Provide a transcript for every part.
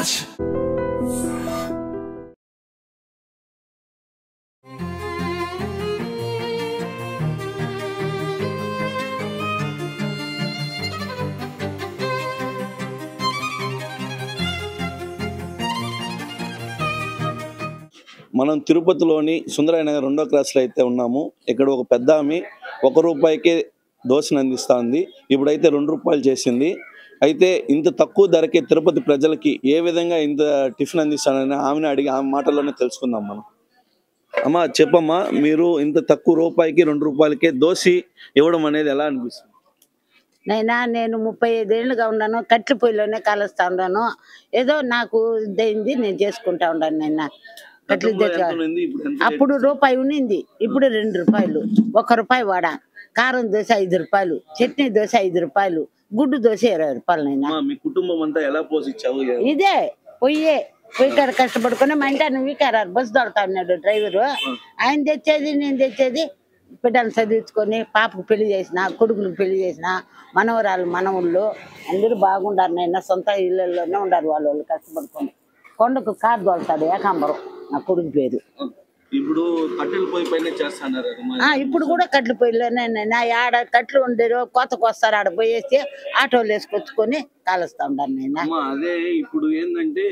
much. మనం తిరుపతిలోని సుందరయ్య నగర్ 2వ క్లాస్లో అయితే ఉన్నాము. ఇక్కడ ఒక పెద్ద ఆమె ₹1 దోశను అందిస్తుంది. ఇప్పుడైతే ₹2 చేసింది. అయితే ఇంత తక్కువ ధరకే తిరుపతి ప్రజలకి ఏ విధంగా ఇంత టిఫిన్ అందిస్తానని ఆమెను అడిగి ఆమె మాటల్లోనే తెలుసుకుందాం మనం. అమ్మ చెప్పమ్మా, మీరు ఇంత తక్కువ రూపాయికి ₹2కే దోశ ఇవ్వడం అనేది ఎలా అనిపిస్తుంది? నేను 35 ఏళ్ళుగా ఉన్నాను. కట్ల పొయ్యిలోనే కాలుస్తా ఉన్నాను. ఏదో నాకు ఇదైంది, నేను చేసుకుంటా ఉన్నాను. కట్లు అప్పుడు రూపాయి ఉన్నింది, ఇప్పుడు ₹2. ₹1 వడ, కారం దోశ ₹5, చట్నీ దోశ ₹5, గుడ్డు దోశ ₹20. మీ కుటుంబం అంతా ఎలా పోషించావు? ఇదే పొయ్యే కాడ కష్టపడుకుని మా ఇంటి వీకారారు బస్సు దొడతా ఉన్నాడు డ్రైవరు. ఆయన తెచ్చేది, నేను తెచ్చేది. బిడ్డలు చదివించుకొని పాపకు పెళ్లి చేసిన, కొడుకులకు పెళ్లి చేసిన, మనవరాలు మనవుళ్ళు అందరూ బాగుండారు. సొంత ఇళ్ళల్లోనే ఉండారు వాళ్ళు కష్టపడుకొని. కొండకు కారు దొడతాడు ఏకాంబరం, నా కొడుకు పేరు. ఇప్పుడు కట్టెల పొయ్యి పైన చేస్తున్నారు. ఇప్పుడు కూడా కట్టెల పొయ్యిలోనే. ఆడ కట్లు ఉండేరు, కొత్తకు వస్తారు, ఆడ పోయేసి ఆటోలు వేసుకొచ్చుకొని కాలుస్తా ఉంటాను నేను. అదే ఇప్పుడు ఏంటంటే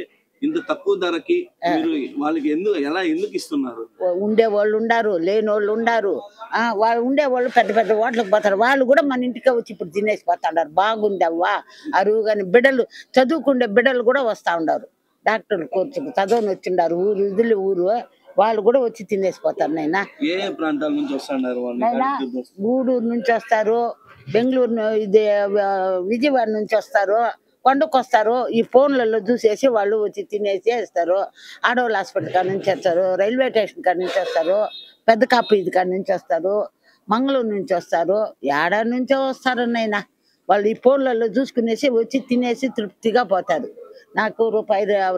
ఇంత తక్కువ ధరకి మీరు వాళ్ళకి ఎందుకు ఇస్తున్నారు? ఉండేవాళ్ళు ఉండారు, లేని వాళ్ళు ఉండారు. వాళ్ళు ఉండేవాళ్ళు పెద్ద పెద్ద హోటల్కి పోతారు. వాళ్ళు కూడా మన ఇంటికి వచ్చి ఇప్పుడు తినేసి పోతాడారు. బాగుంది అవ్వా అరువు. కానీ బిడ్డలు చదువుకుండే బిడ్డలు కూడా వస్తూ ఉండారు. డాక్టర్లు కోర్సు చదువుని వచ్చిండారు, ఊరు ఇదిలి ఊరు, వాళ్ళు కూడా వచ్చి తినేసిపోతారు. ఏ ప్రాంతాల నుంచి వస్తున్నారు? గూడూరు నుంచి వస్తారు, బెంగళూరు, ఇది విజయవాడ నుంచి వస్తారు, కొండకు వస్తారు. ఈ ఫోన్లలో చూసేసి వాళ్ళు వచ్చి తినేసి వేస్తారు. ఆడవాళ్ళ హాస్పిటల్ కాడ నుంచి వస్తారు, రైల్వే స్టేషన్ కాడ నుంచి వస్తారు, పెద్ద కాపు ఇది కాడ నుంచి వస్తారు, మంగళూరు నుంచి వస్తారు, ఏడా నుంచో వస్తారు. వాళ్ళు ఈ ఫోన్లలో చూసుకునేసి వచ్చి తినేసి తృప్తిగా పోతారు. నాకు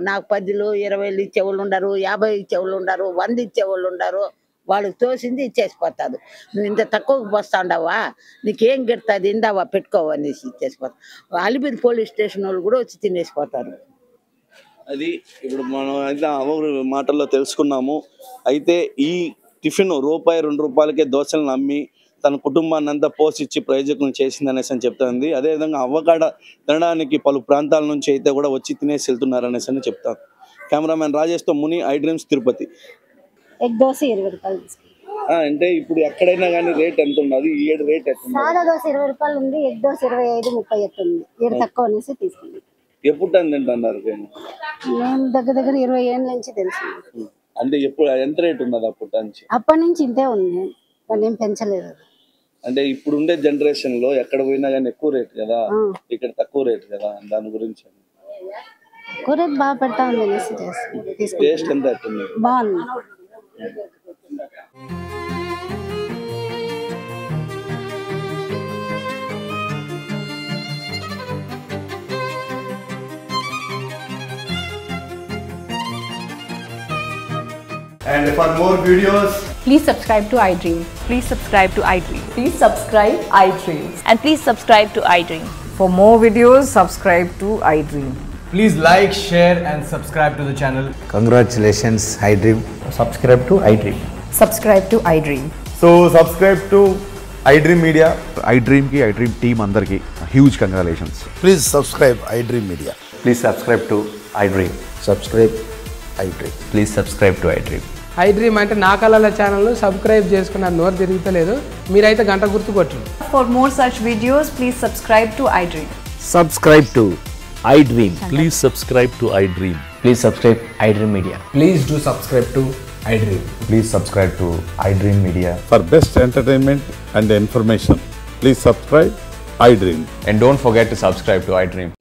నాకు 10, 20 ఇచ్చేవాళ్ళు ఉండరు, 50 ఇచ్చేవాళ్ళు ఉండరు, 100 ఇచ్చేవాళ్ళు ఉండరు. వాళ్ళకి తోసింది ఇచ్చేసిపోతారు. నువ్వు ఇంత తక్కువకు పోస్తా ఉండవా, నీకేం గిడుతుంది, ఇందావా పెట్టుకోవనేసి ఇచ్చేసిపోతారు. అలిపిరి పోలీస్ స్టేషన్ వాళ్ళు కూడా వచ్చి తినేసిపోతారు. అది ఇప్పుడు మనం అయితే అవరు మాటల్లో తెలుసుకున్నాము. అయితే ఈ టిఫిన్ ₹2 దోశలను అమ్మి తన కుటుంబాన్ని అంతా పోషించి ప్రయోజకులు చేసింది అనేసి అని చెప్తుంది. అదేవిధంగా అవ్వకాడ తినడానికి పలు ప్రాంతాల నుంచి అయితే కూడా వచ్చి తినేసి వెళ్తున్నారు అనేసి అని చెప్తాను. Cameraman రాజేష్తో Muni, I dreams Tirupati. Egg dosa ₹20. అంటే ఇప్పుడు ఎక్కడైనా కానీ రేట్ ఎంత ఉన్నది? ఈ ఏడు రేట్ ఎట్లా? సాదా దోశ ₹20 ఉంది, ఎగ్ దోశ 25, 30 ఉంది. ఏడు తక్కువ అనేసి తీసుకుంది. ఎప్పుడు అని తింటున్నారు? నేను దగ్గర 20 ఏళ్ళ నుంచి తెలుసు. అంటే ఎప్పుడు ఎంత రేట్ ఉన్నది అప్పటి నుంచి ఇంతే ఉంది, కానీ ఏం పెంచలేదు. అంటే ఇప్పుడు ఉండే జనరేషన్ లో ఎక్కడ పోయినా కానీ ఎక్కువ రేట్ కదా, ఇక్కడ తక్కువ రేట్ కదా, దాని గురించి ఎక్కువ రేట్ బాగా పెడతా ఉంది అనేసి టేస్ట్ ఎంత బాగుంది. And for more videos, please subscribe to iDream. Please subscribe to iDream. Please subscribe iDream. And please subscribe to iDream. For more videos, subscribe to iDream. please like, share and subscribe to the channel. Congratulations, iDream. Subscribe to iDream. Subscribe to iDream. So subscribe to iDream Media. iDream ki iDream team andarki huge congratulations. Please subscribe iDream Media. Please subscribe to iDream. Subscribe iDream. Please subscribe to iDream. iDream అంటే నా కళల channel subscribe చేసుకున్నారు, నోరు తిరుగుతలేదు, మీరైతే గంట గుర్తు కొట్టండి. For more such videos, please subscribe to iDream. Subscribe to iDream. Please subscribe to iDream. Please subscribe iDream Media. Please do subscribe to iDream. Please subscribe to iDream Media. For best entertainment and information, please subscribe iDream. And don't forget to subscribe to iDream.